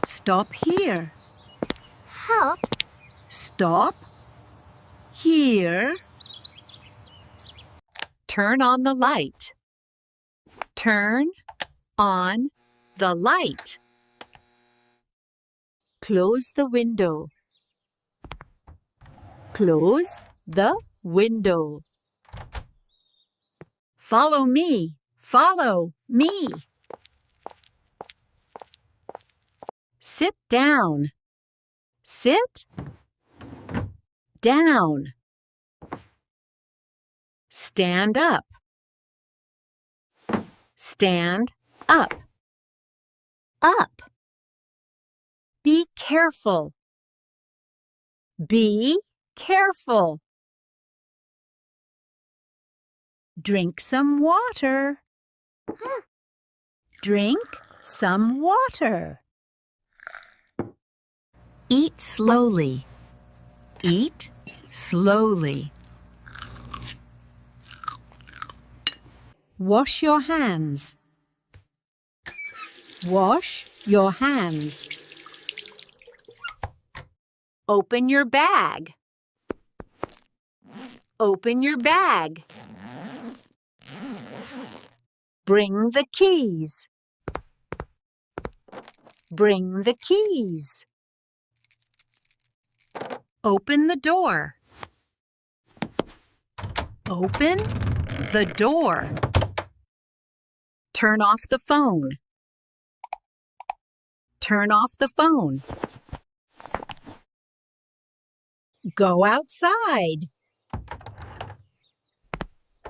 Stop here. Help. Stop. Here. Turn on the light. Turn on the light. Close the window. Close the window. Follow me. Follow me. Sit down. Sit down. Stand up. Stand up. Up. Be careful. Be careful. Drink some water. Drink some water. Eat slowly. Eat slowly. Wash your hands. Wash your hands. Open your bag. Open your bag. Bring the keys. Bring the keys. Open the door. Open the door. Turn off the phone. Turn off the phone. Go outside.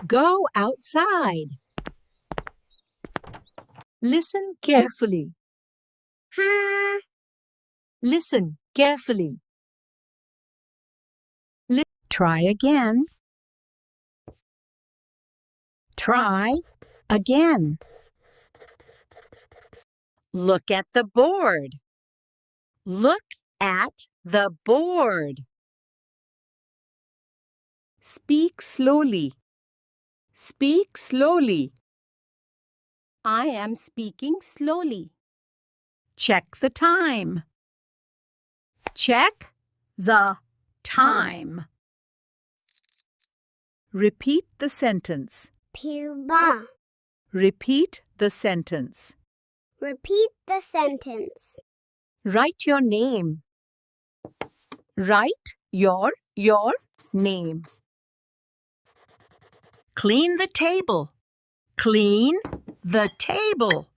Go outside. Listen carefully. Listen carefully. Try again. Try again. Look at the board. Look at the board. Speak slowly. Speak slowly. I am speaking slowly. Check the time. Check the time. Repeat the sentence. Pirba. Repeat the sentence. Repeat the sentence. Write your name. Write your name. Clean the table. Clean the table.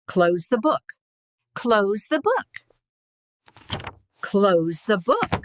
Close the book. Close the book. Close the book.